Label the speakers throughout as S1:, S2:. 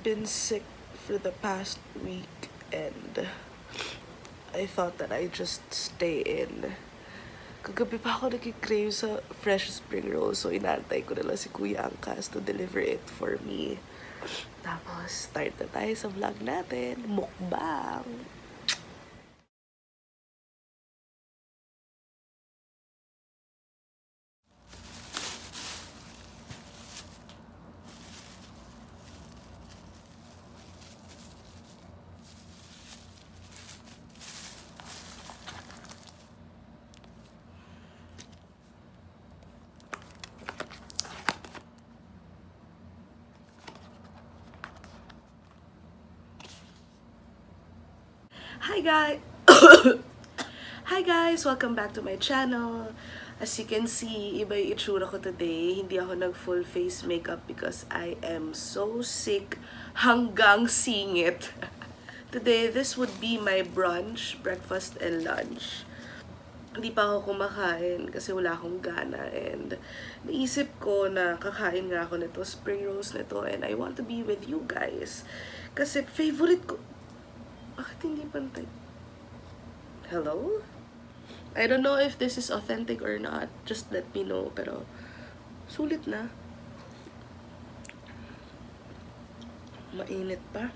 S1: been sick for the past week and I thought that I'd just stay in. Kagabi pa ako nag-crave sa fresh spring roll, so inantay ko nila si Kuya Angkas to deliver it for me. Tapos, start na tayo sa vlog natin. Mukbang! Hi guys! Hi guys! Welcome back to my channel. As you can see, iba yung itsura ko today. Hindi ako nag-full face makeup because I am so sick hanggang singit. Today, this would be my brunch, breakfast, and lunch. Hindi pa ako kumakain kasi wala akong gana and naisip ko na kakain nga ako nito, spring rolls nito, and I want to be with you guys. Kasi favorite ko. Bakit hindi pantay? Hello? I don't know if this is authentic or not. Just let me know. Pero, sulit na. Mainit pa.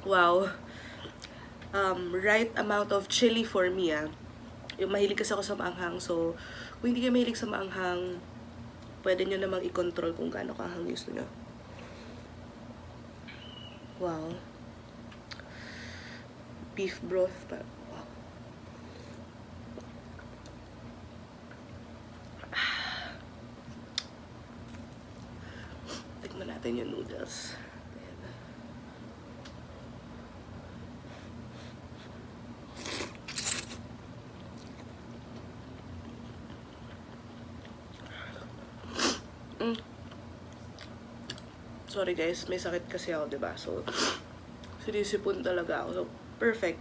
S1: Wow. Right amount of chili for me, ah. Yung mahilig kasi ako sa maanghang. So, kung hindi kayo mahilig sa maanghang, pwede nyo namang i-control kung gaano kaanghang gusto nyo. Wow. Beef broth pa. Wow. Tikman natin yung noodles. Sorry guys, may sakit kasi ako, diba? So, sinisipon talaga ako. So, perfect.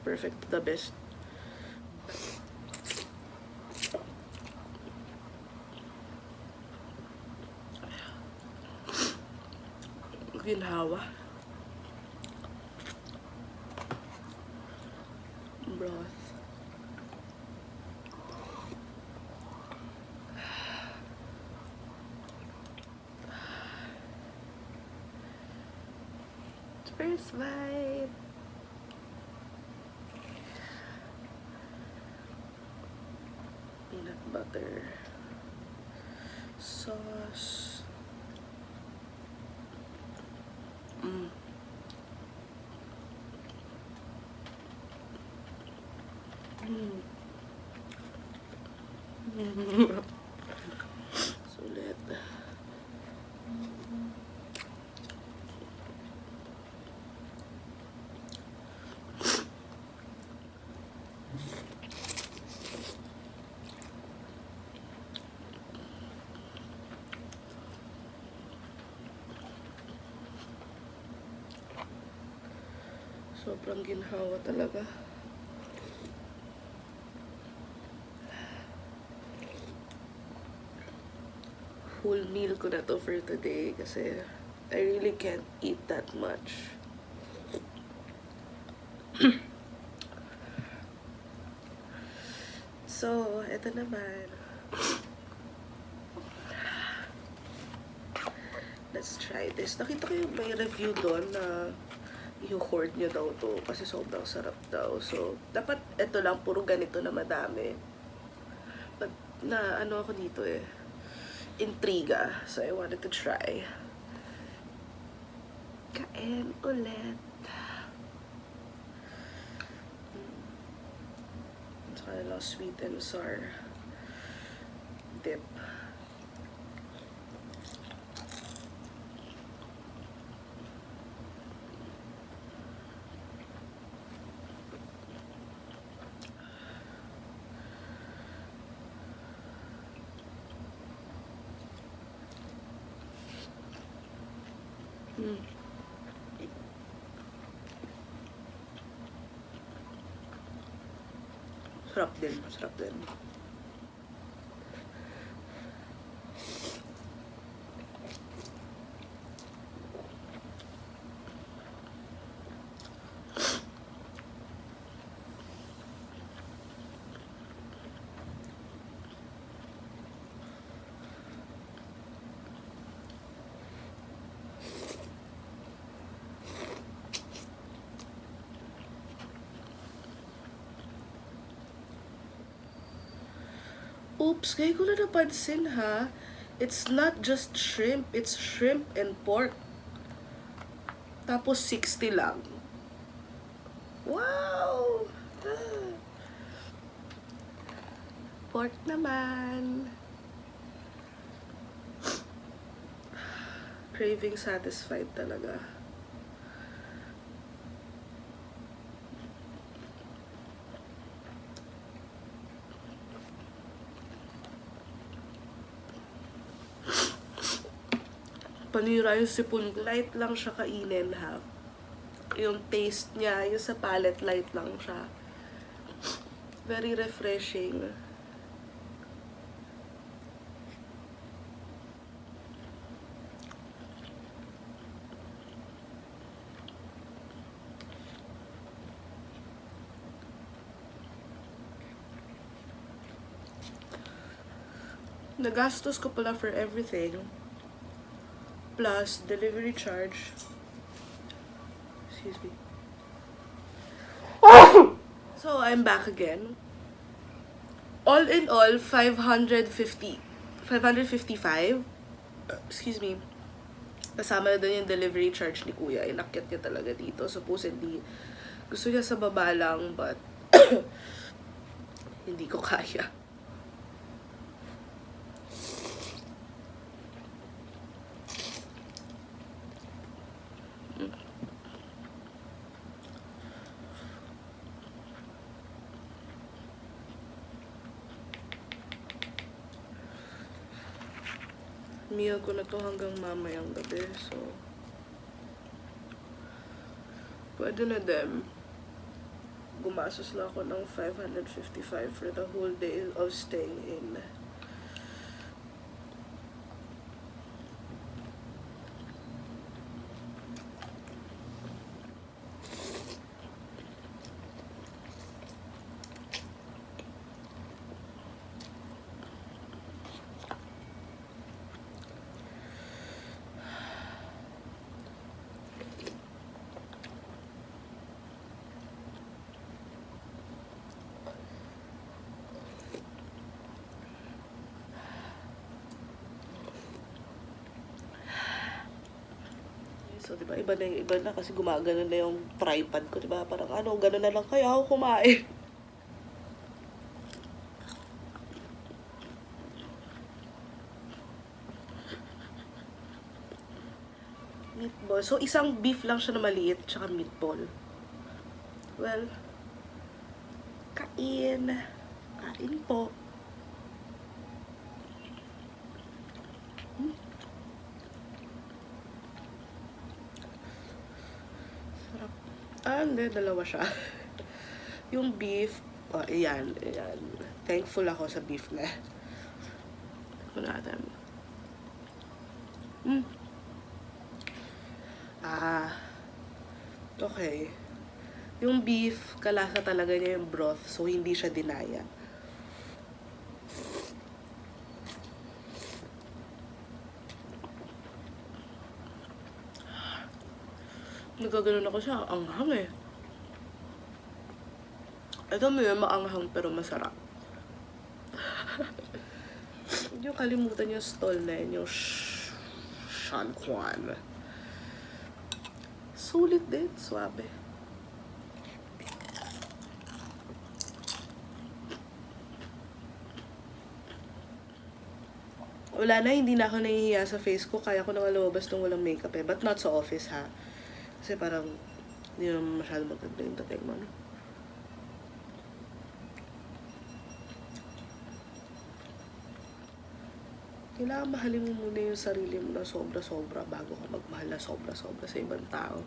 S1: Perfect, the best. Ginhawa. Broth. First bite. Peanut butter. Sauce. Sulit. Sobrang ginhawa talaga. Full meal ko na to for today kasi I really can't eat that much. So, eto naman. Let's try this. Nakita ko yung may review doon na i-hoard nyo daw to kasi sobrang sarap daw. So, dapat ito lang, puro ganito na madami. But, na ano ako dito eh, intriga. So, I wanted to try. Kain ulit. Saka lang sweet and sour dip. Sarap din, sarap din. Oops, kaya ko na napansin ha. It's not just shrimp, it's shrimp and pork. Tapos 60 lang. Wow! Pork naman. Craving satisfied talaga. Panira yung sipon, light lang siya kainin ha. Yung taste niya, yung sa palate, light lang siya. Very refreshing. Nagastos ko pala for everything. Plus delivery charge. Excuse me. So, I'm back again. All in all, 555. Excuse me. Kasama na doon yung delivery charge ni Kuya. Inakyat niya talaga dito. Supposedly, gusto niya sa baba lang, but hindi ko kaya. Meal ko na to hanggang mamayang gabi, so pwede na din. Gumasos lang ako ng 555 for the whole day of staying in. So, diba, iba na kasi gumagano na yung tripod ko, diba? Parang ano, gano'n na lang kaya ako kumain. Meatball. So, isang beef lang siya na maliit, tsaka meatball. Well, kain. Kain po. Hindi, dalawa siya. Yung beef, oh, ayan. Thankful ako sa beef na. Ito natin. Okay. Yung beef, kalasa talaga niya yung broth, so hindi siya dinaya. Nagaganon ako siya, anghang eh. Ito mo yun, maanghang pero masarap. Hindi yung kalimutan yung stall na yun, yung Xanh Quan. Sulit din, swabe. Wala na, hindi na ako nahihiya sa face ko. Kaya ko naman lumabas nung walang makeup eh. But not sa office ha. Kasi parang hindi naman masyado maganda yung tatay mo, no? Kailangan mahalin mo muna yung sarili mo na sobra-sobra bago ka magmahal na sobra-sobra sa ibang tao.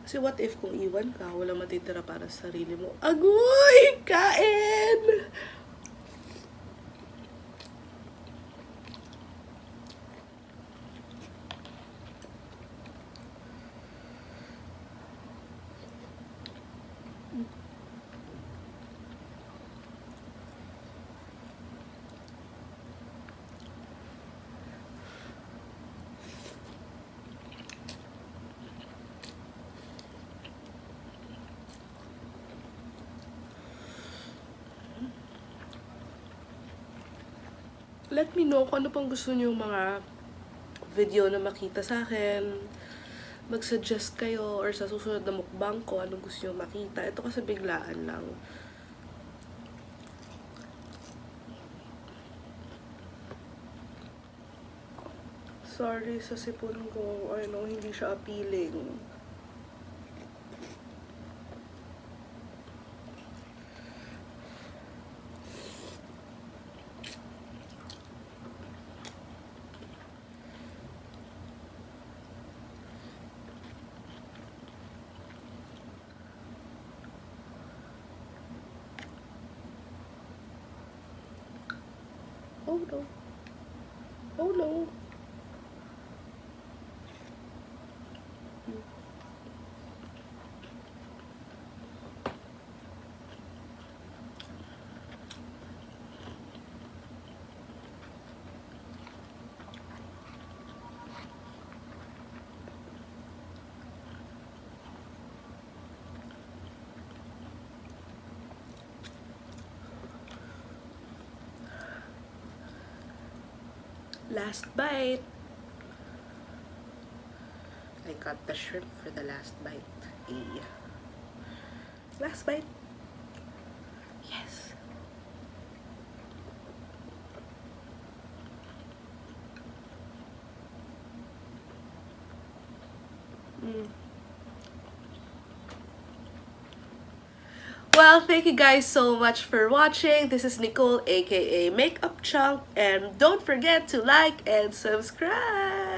S1: Kasi what if kung iwan ka, wala matitira para sa sarili mo. Agoy! Kain! let me know kung ano pang gusto niyo mga video na makita sa akin. Mag-suggest kayo or sa susunod na mukbang ko anong gusto niyo makita. Ito kasi biglaan lang. Sorry sa sipon ko. Ano, hindi siya appealing. Oh no. Oh no. Last bite. I got the shrimp for the last bite. Last bite. Yes. Well, thank you guys so much for watching. This is Nicole, aka Makeup Chunk, and don't forget to like and subscribe.